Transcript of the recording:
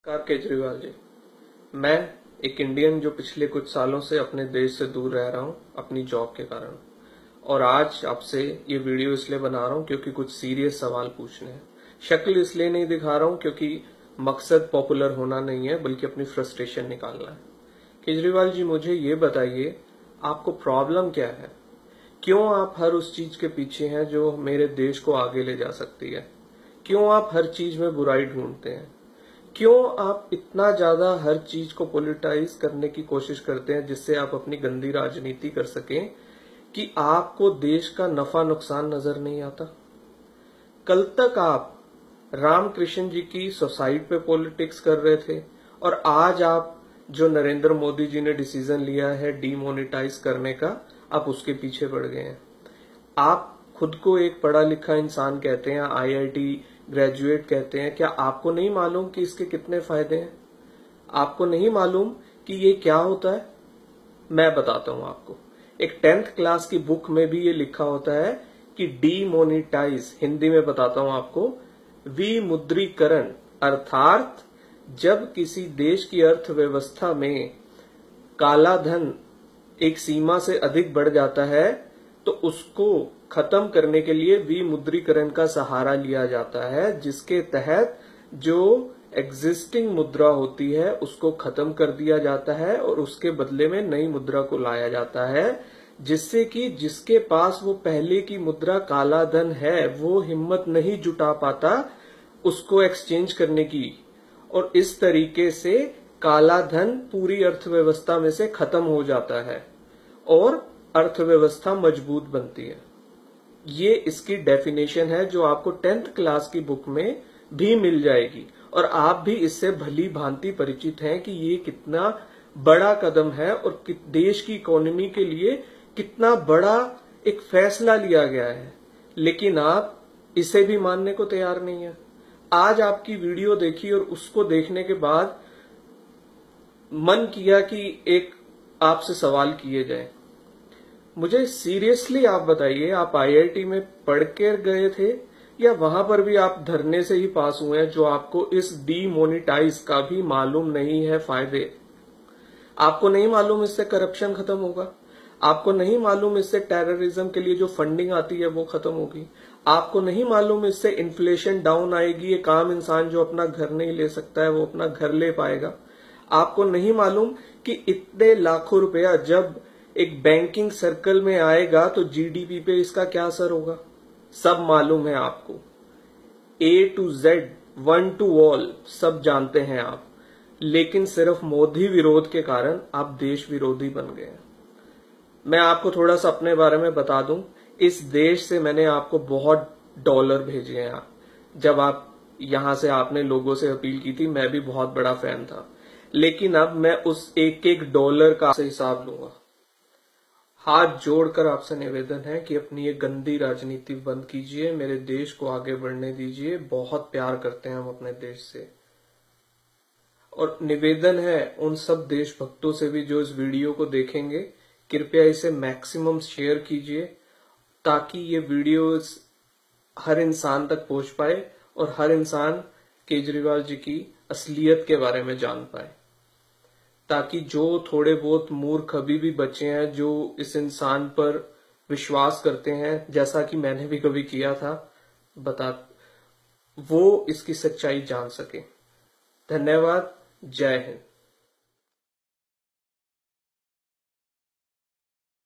नमस्कार केजरीवाल जी। मैं एक इंडियन जो पिछले कुछ सालों से अपने देश से दूर रह रहा हूं अपनी जॉब के कारण, और आज आपसे ये वीडियो इसलिए बना रहा हूं क्योंकि कुछ सीरियस सवाल पूछने हैं। शक्ल इसलिए नहीं दिखा रहा हूं क्योंकि मकसद पॉपुलर होना नहीं है बल्कि अपनी फ्रस्ट्रेशन निकालना है। केजरीवाल जी, मुझे ये बताइए आपको प्रॉब्लम क्या है? क्यों आप हर उस चीज के पीछे हैं जो मेरे देश को आगे ले जा सकती है? क्यों आप हर चीज में बुराई ढूंढते हैं? क्यों आप इतना ज्यादा हर चीज को पॉलिटिसाइज करने की कोशिश करते हैं जिससे आप अपनी गंदी राजनीति कर सकें कि आपको देश का नफा नुकसान नजर नहीं आता? कल तक आप रामकृष्ण जी की सोसाइटी पे पॉलिटिक्स कर रहे थे और आज आप जो नरेंद्र मोदी जी ने डिसीजन लिया है डीमोनेटाइज करने का, आप उसके पीछे पड़ गए हैं। आप खुद को एक पढ़ा लिखा इंसान कहते हैं, आईआईटी ग्रेजुएट कहते हैं। क्या आपको नहीं मालूम कि इसके कितने फायदे हैं? आपको नहीं मालूम कि ये क्या होता है? मैं बताता हूं आपको। एक 10th क्लास की बुक में भी ये लिखा होता है कि डीमोनेटाइज, हिंदी में बताता हूं आपको, विमुद्रीकरण, अर्थात जब किसी देश की अर्थव्यवस्था में काला धन एक सीमा से अधिक बढ़ जाता है तो उसको खत्म करने के लिए विमुद्रीकरण का सहारा लिया जाता है, जिसके तहत जो एग्जिस्टिंग मुद्रा होती है उसको खत्म कर दिया जाता है और उसके बदले में नई मुद्रा को लाया जाता है, जिससे कि जिसके पास वो पहले की मुद्रा काला धन है वो हिम्मत नहीं जुटा पाता उसको एक्सचेंज करने की, और इस तरीके से काला धन पूरी अर्थव्यवस्था में से खत्म हो जाता है और अर्थव्यवस्था मजबूत बनती है। ये इसकी डेफिनेशन है जो आपको 10th क्लास की बुक में भी मिल जाएगी, और आप भी इससे भली भांति परिचित हैं कि ये कितना बड़ा कदम है और देश की इकोनॉमी के लिए कितना बड़ा एक फैसला लिया गया है। लेकिन आप इसे भी मानने को तैयार नहीं है। आज आपकी वीडियो देखी और उसको देखने के बाद मन किया कि एक आपसे सवाल किए जाए। मुझे सीरियसली आप बताइए, आप आईआईटी में पढ़ के गए थे या वहां पर भी आप धरने से ही पास हुए हैं जो आपको इस डीमोनेटाइज का भी मालूम नहीं है फायदे? आपको नहीं मालूम इससे करप्शन खत्म होगा? आपको नहीं मालूम इससे टेररिज्म के लिए जो फंडिंग आती है वो खत्म होगी? आपको नहीं मालूम इससे इन्फ्लेशन डाउन आएगी? एक आम इंसान जो अपना घर नहीं ले सकता है वो अपना घर ले पाएगा? आपको नहीं मालूम कि इतने लाखों रुपया जब एक बैंकिंग सर्कल में आएगा तो जीडीपी पे इसका क्या असर होगा? सब मालूम है आपको। A to Z, one to all, सब जानते हैं आप। लेकिन सिर्फ मोदी विरोध के कारण आप देश विरोधी बन गए हैं। मैं आपको थोड़ा सा अपने बारे में बता दूं। इस देश से मैंने आपको बहुत डॉलर भेजे हैं। जब आप यहां से आपने लोगों से अपील की थी, मैं भी बहुत बड़ा फैन था, लेकिन अब मैं उस एक एक डॉलर का हिसाब लूंगा। हाथ जोड़कर आपसे निवेदन है कि अपनी ये गंदी राजनीति बंद कीजिए, मेरे देश को आगे बढ़ने दीजिए। बहुत प्यार करते हैं हम अपने देश से, और निवेदन है उन सब देशभक्तों से भी जो इस वीडियो को देखेंगे, कृपया इसे मैक्सिमम शेयर कीजिए ताकि ये वीडियो हर इंसान तक पहुंच पाए और हर इंसान केजरीवाल जी की असलियत के बारे में जान पाए, ताकि जो थोड़े बहुत मूर्ख अभी भी बचे हैं जो इस इंसान पर विश्वास करते हैं, जैसा कि मैंने भी कभी किया था, वो इसकी सच्चाई जान सके। धन्यवाद। जय हिंद।